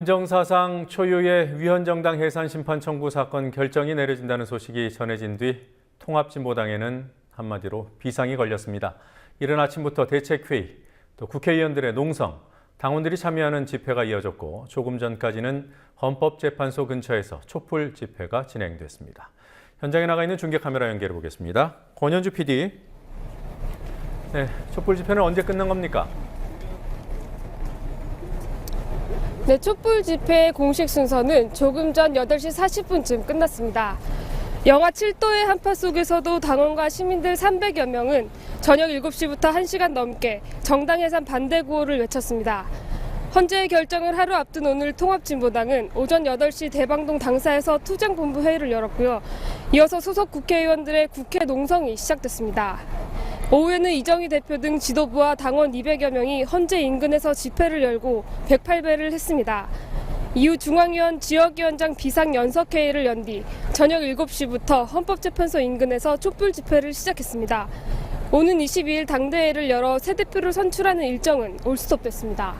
헌정사상 초유의 위헌정당 해산 심판 청구 사건 결정이 내려진다는 소식이 전해진 뒤 통합진보당에는 한마디로 비상이 걸렸습니다. 이른 아침부터 대책회의, 또 국회의원들의 농성, 당원들이 참여하는 집회가 이어졌고 조금 전까지는 헌법재판소 근처에서 촛불 집회가 진행됐습니다. 현장에 나가 있는 중계 카메라 연결해 보겠습니다. 권현주 PD. 네, 촛불 집회는 언제 끝난 겁니까? 네, 촛불 집회의 공식 순서는 조금 전 8시 40분쯤 끝났습니다. 영하 7도의 한파 속에서도 당원과 시민들 300여 명은 저녁 7시부터 1시간 넘게 정당 해산 반대 구호를 외쳤습니다. 헌재의 결정을 하루 앞둔 오늘 통합진보당은 오전 8시 대방동 당사에서 투쟁본부 회의를 열었고요. 이어서 소속 국회의원들의 국회 농성이 시작됐습니다. 오후에는 이정희 대표 등 지도부와 당원 200여 명이 헌재 인근에서 집회를 열고 108배를 했습니다. 이후 중앙위원 지역위원장 비상연석회의를 연 뒤 저녁 7시부터 헌법재판소 인근에서 촛불 집회를 시작했습니다. 오는 22일 당대회를 열어 새 대표를 선출하는 일정은 올스톱됐습니다.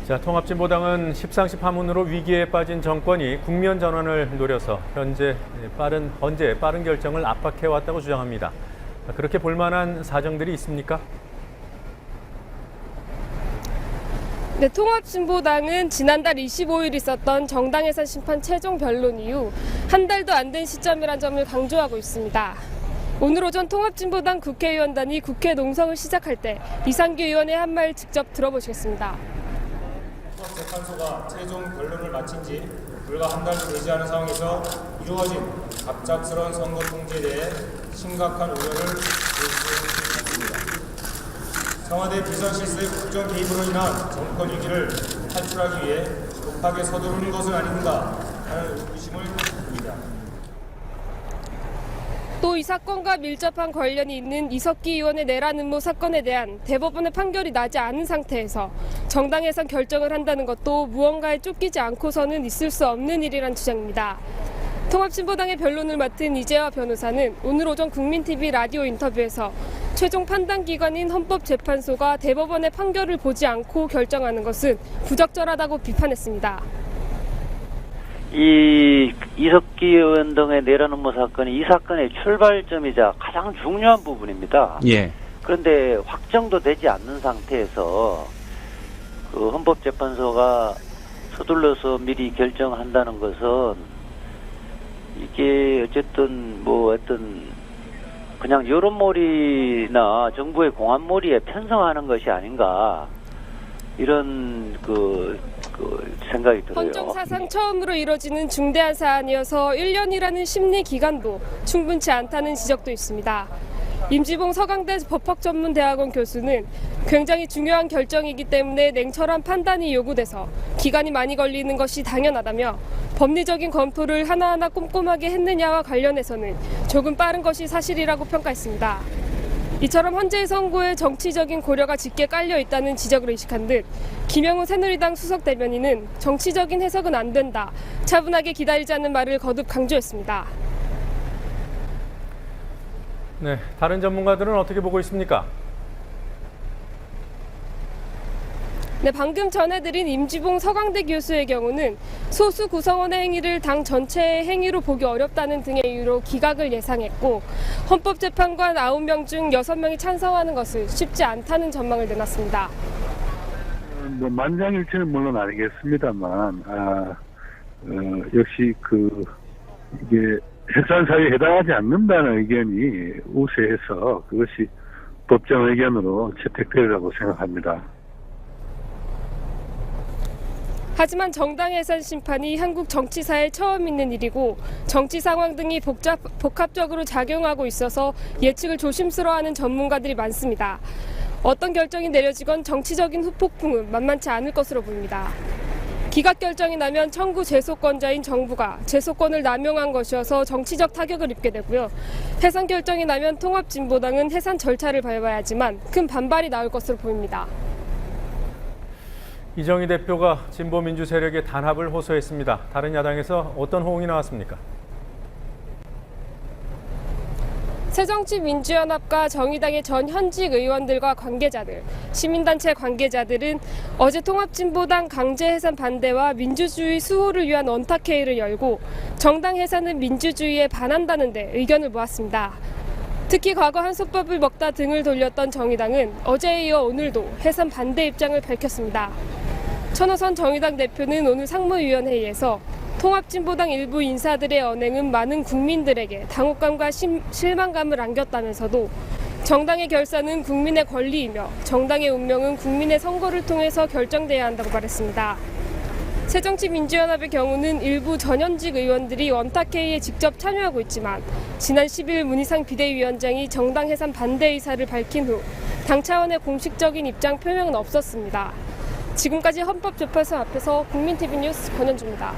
자, 통합진보당은 십상시 파문으로 위기에 빠진 정권이 국면 전환을 노려서 현재 빠른 결정을 압박해왔다고 주장합니다. 그렇게 볼만한 사정들이 있습니까? 네, 통합진보당은 지난달 25일 있었던 정당 해산 심판 최종 변론 이후 한 달도 안 된 시점이란 점을 강조하고 있습니다. 오늘 오전 통합진보당 국회의원단이 국회 농성을 시작할 때 이상규 의원의 한 말 직접 들어보시겠습니다. 헌법재판소가 최종 변론을 마친 지 불과 한 달도 되지 않은 상황에서 이루어진 갑작스러운 선거 통제에 대해 심각한 우려를 보일 수 있습니다. 청와대 비선 실세의 국정 개입으로 인한 정권 위기를 탈출하기 위해 급하게 서두르는 것은 아닌가 하는 의구심을 듭니다. 또 이 사건과 밀접한 관련이 있는 이석기 의원의 내란 음모 사건에 대한 대법원의 판결이 나지 않은 상태에서 정당 해산 결정을 한다는 것도 무언가에 쫓기지 않고서는 있을 수 없는 일이란 주장입니다. 통합진보당의 변론을 맡은 이재화 변호사는 오늘 오전 국민TV 라디오 인터뷰에서 최종 판단 기관인 헌법재판소가 대법원의 판결을 보지 않고 결정하는 것은 부적절하다고 비판했습니다. 이 이석기 의원 등의 내란 음모 사건이 이 사건의 출발점이자 가장 중요한 부분입니다. 예. 그런데 확정도 되지 않는 상태에서 그 헌법재판소가 서둘러서 미리 결정한다는 것은 이게 어쨌든 뭐 어떤 그냥 여론몰이나 정부의 공안몰이에 편성하는 것이 아닌가 이런 생각이 들어요. 헌정 사상 처음으로 이뤄지는 중대한 사안이어서 1년이라는 심리 기간도 충분치 않다는 지적도 있습니다. 임지봉 서강대 법학전문대학원 교수는 굉장히 중요한 결정이기 때문에 냉철한 판단이 요구돼서 기간이 많이 걸리는 것이 당연하다며 법리적인 검토를 하나하나 꼼꼼하게 했느냐와 관련해서는 조금 빠른 것이 사실이라고 평가했습니다. 이처럼 헌재의 선고에 정치적인 고려가 짙게 깔려 있다는 지적을 의식한 듯 김영우 새누리당 수석 대변인은 정치적인 해석은 안 된다, 차분하게 기다리자는 말을 거듭 강조했습니다. 네, 다른 전문가들은 어떻게 보고 있습니까? 네, 방금 전해드린 임지봉 서강대 교수의 경우는 소수 구성원의 행위를 당 전체의 행위로 보기 어렵다는 등의 이유로 기각을 예상했고 헌법재판관 9명 중 6명이 찬성하는 것은 쉽지 않다는 전망을 내놨습니다. 뭐 만장일치는 물론 아니겠습니다만 역시 이게 해산 사유에 해당하지 않는다는 의견이 우세해서 그것이 법정 의견으로 채택되리라고 생각합니다. 하지만 정당 해산 심판이 한국 정치사에 처음 있는 일이고 정치 상황 등이 복합적으로 작용하고 있어서 예측을 조심스러워하는 전문가들이 많습니다. 어떤 결정이 내려지건 정치적인 후폭풍은 만만치 않을 것으로 보입니다. 기각 결정이 나면 청구 제소권자인 정부가 제소권을 남용한 것이어서 정치적 타격을 입게 되고요. 해산 결정이 나면 통합진보당은 해산 절차를 밟아야 하지만 큰 반발이 나올 것으로 보입니다. 이정희 대표가 진보민주 세력의 단합을 호소했습니다. 다른 야당에서 어떤 호응이 나왔습니까? 새정치민주연합과 정의당의 전 현직 의원들과 관계자들, 시민단체 관계자들은 어제 통합진보당 강제 해산 반대와 민주주의 수호를 위한 원탁회의를 열고 정당 해산은 민주주의에 반한다는 데 의견을 모았습니다. 특히 과거 한솥밥을 먹다 등을 돌렸던 정의당은 어제에 이어 오늘도 해산 반대 입장을 밝혔습니다. 천호선 정의당 대표는 오늘 상무위원회의에서 통합진보당 일부 인사들의 언행은 많은 국민들에게 당혹감과 실망감을 안겼다면서도 정당의 결산은 국민의 권리이며 정당의 운명은 국민의 선거를 통해서 결정돼야 한다고 말했습니다. 새정치민주연합의 경우는 일부 전현직 의원들이 원탁회의에 직접 참여하고 있지만 지난 10일 문희상 비대위원장이 정당 해산 반대 의사를 밝힌 후 당 차원의 공식적인 입장 표명은 없었습니다. 지금까지 헌법재판소 앞에서 국민TV 뉴스 권현주입니다.